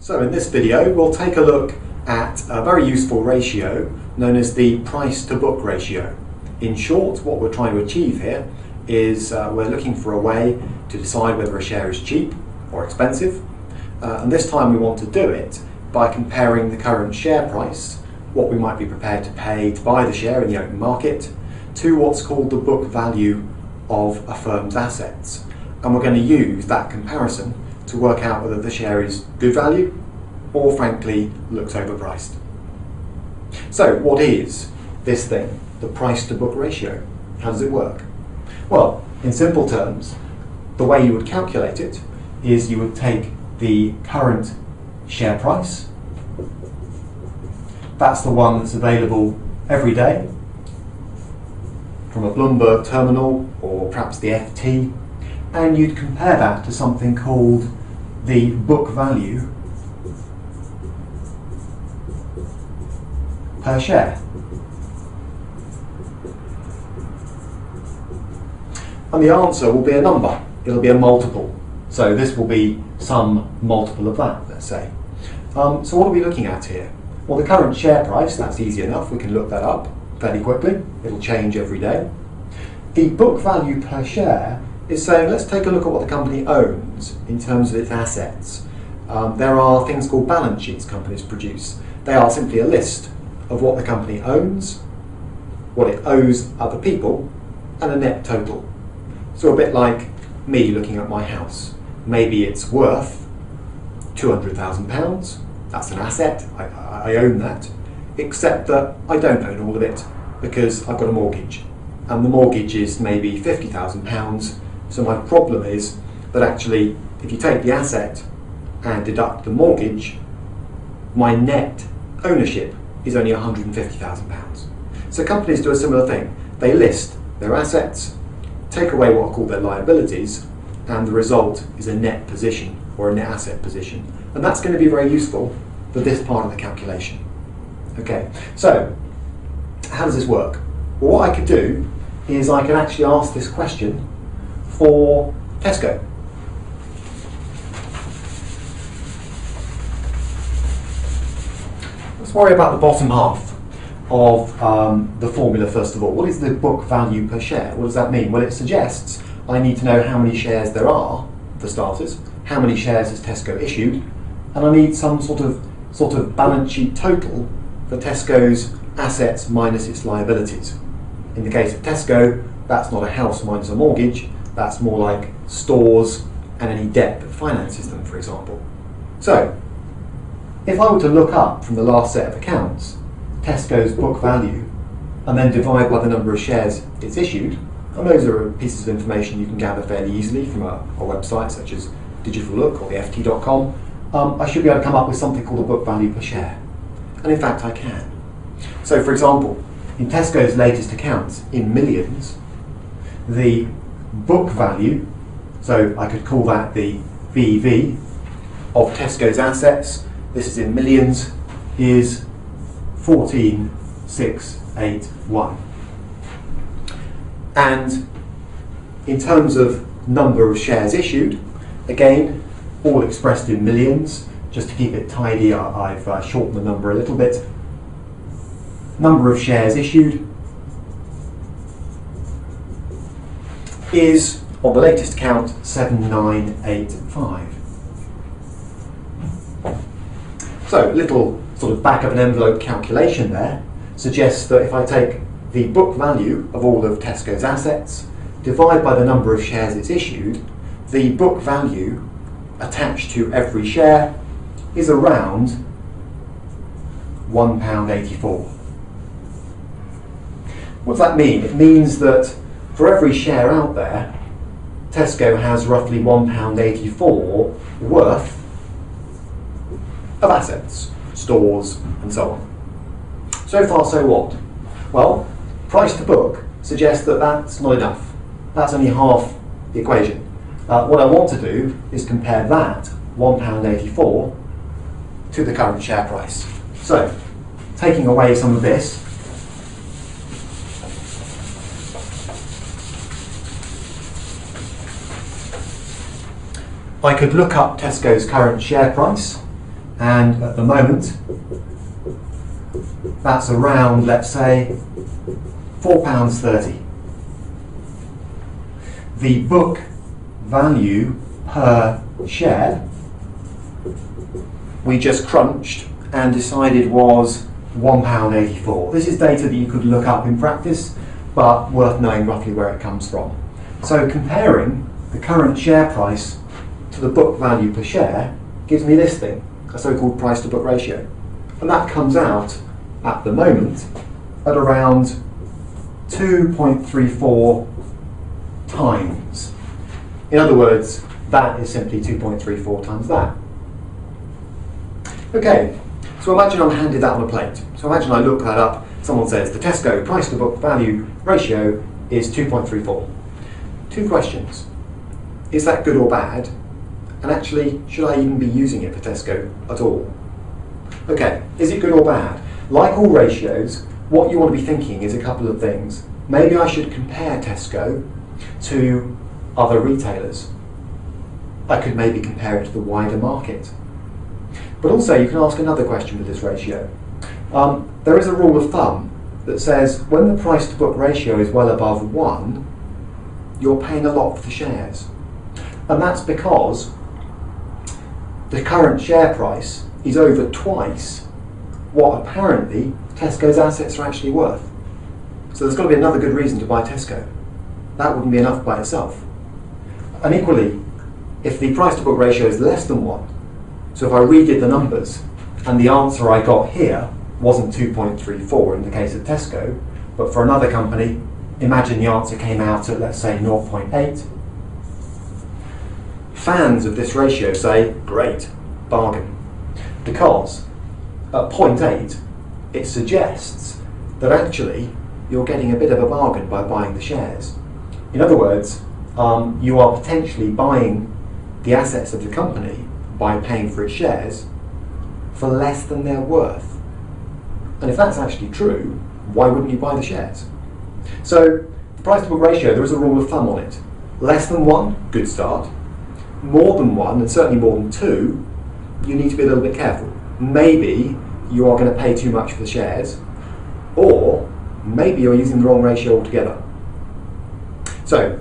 So in this video we'll take a look at a very useful ratio known as the price to book ratio. In short, what we're trying to achieve here is we're looking for a way to decide whether a share is cheap or expensive, and this time we want to do it by comparing the current share price, what we might be prepared to pay to buy the share in the open market, to what's called the book value of a firm's assets. And we're going to use that comparison to work out whether the share is good value or frankly looks overpriced. So what is this thing, the price to book ratio? How does it work? Well, in simple terms, the way you would calculate it is you would take the current share price, that's the one that's available every day from a Bloomberg terminal or perhaps the FT, and you'd compare that to something called the book value per share. And the answer will be a number, it'll be a multiple. So this will be some multiple of that, let's say. So what are we looking at here? Well, the current share price, that's easy enough, we can look that up fairly quickly, it'll change every day. The book value per share is saying, let's take a look at what the company owns in terms of its assets. There are things called balance sheets companies produce. They are simply a list of what the company owns, what it owes other people, and a net total. So a bit like me looking at my house. Maybe it's worth £200,000, that's an asset, I own that, except that I don't own all of it because I've got a mortgage. And the mortgage is maybe £50,000, so my problem is that actually if you take the asset and deduct the mortgage, my net ownership is only £150,000. So companies do a similar thing. They list their assets, take away what are called their liabilities, and the result is a net position or a net asset position. And that's going to be very useful for this part of the calculation. Okay, so how does this work? Well, what I could do is I can actually ask this question for Tesco. Let's worry about the bottom half of the formula first of all. What is the book value per share? What does that mean? Well, it suggests I need to know how many shares there are, for starters, how many shares has Tesco issued, and I need some sort of balance sheet total for Tesco's assets minus its liabilities. In the case of Tesco, that's not a house minus a mortgage, that's more like stores and any debt that finances them, for example. So, if I were to look up from the last set of accounts Tesco's book value and then divide by the number of shares it's issued, and those are pieces of information you can gather fairly easily from a website such as Digital Look or the FT.com, I should be able to come up with something called a book value per share. And in fact I can. So for example, in Tesco's latest accounts in millions, the book value, so I could call that the BV of Tesco's assets, this is in millions, is 14,681. And in terms of number of shares issued, again, all expressed in millions. Just to keep it tidy, I've shortened the number a little bit. Number of shares issued is, on the latest count, 7985. So, a little sort of back of an envelope calculation there suggests that if I take the book value of all of Tesco's assets, divide by the number of shares it's issued, the book value attached to every share is around £1.84. What does that mean? It means that for every share out there, Tesco has roughly £1.84 worth of assets, stores, and so on. So far, so what? Well, price to book suggests that that's not enough. That's only half the equation. What I want to do is compare that £1.84 to the current share price. So, taking away some of this, I could look up Tesco's current share price And at the moment, that's around, let's say, £4.30. The book value per share we just crunched and decided was £1.84. This is data that you could look up in practice, but worth knowing roughly where it comes from. So comparing the current share price to the book value per share gives me this thing, a so-called price to book ratio. And that comes out at the moment at around 2.34 times. In other words, that is simply 2.34 times that. Okay, so imagine I'm handed that on a plate. So imagine I look that up, someone says the Tesco price to book value ratio is 2.34. Two questions. Is that good or bad? And actually, should I even be using it for Tesco at all? Okay, is it good or bad? Like all ratios, what you want to be thinking is a couple of things. Maybe I should compare Tesco to other retailers. I could maybe compare it to the wider market. But also you can ask another question with this ratio. There is a rule of thumb that says when the price to book ratio is well above 1, you're paying a lot for the shares. And that's because the current share price is over twice what apparently Tesco's assets are actually worth. So there's got to be another good reason to buy Tesco. That wouldn't be enough by itself. And equally, if the price to book ratio is less than 1, so if I redid the numbers and the answer I got here wasn't 2.34 in the case of Tesco, but for another company, imagine the answer came out at, let's say, 0.8. Fans of this ratio say, great, bargain. Because at 0.8, it suggests that actually you're getting a bit of a bargain by buying the shares. In other words, you are potentially buying the assets of the company by paying for its shares for less than they're worth. And if that's actually true, why wouldn't you buy the shares? So the price to book ratio, there is a rule of thumb on it. Less than 1, good start. More than 1, and certainly more than 2, you need to be a little bit careful. Maybe you are going to pay too much for the shares, or maybe you're using the wrong ratio altogether. So,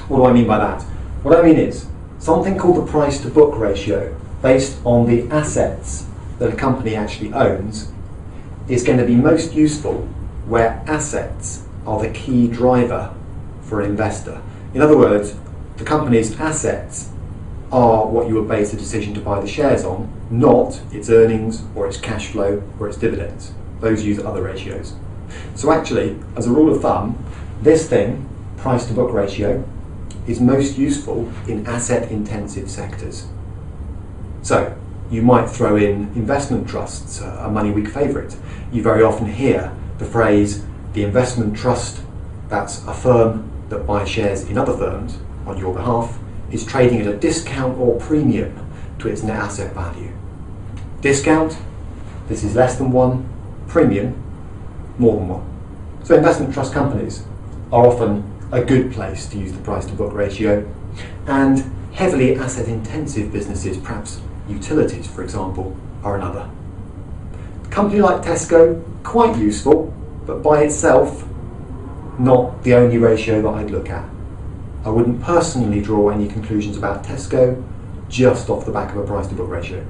what do I mean by that? What I mean is, something called the price to book ratio, based on the assets that a company actually owns, is going to be most useful where assets are the key driver for an investor. In other words, the company's assets are what you would base a decision to buy the shares on, not its earnings or its cash flow or its dividends. Those use other ratios. So actually, as a rule of thumb, this thing, price to book ratio, is most useful in asset-intensive sectors. So, you might throw in investment trusts, a money week favourite. You very often hear the phrase, the investment trust, that's a firm that buys shares in other firms on your behalf, is trading at a discount or premium to its net asset value. Discount, this is less than 1, premium, more than 1. So investment trust companies are often a good place to use the price to book ratio, and heavily asset intensive businesses, perhaps utilities for example, are another. A company like Tesco, quite useful, but by itself not the only ratio that I'd look at. I wouldn't personally draw any conclusions about Tesco just off the back of a price to book ratio.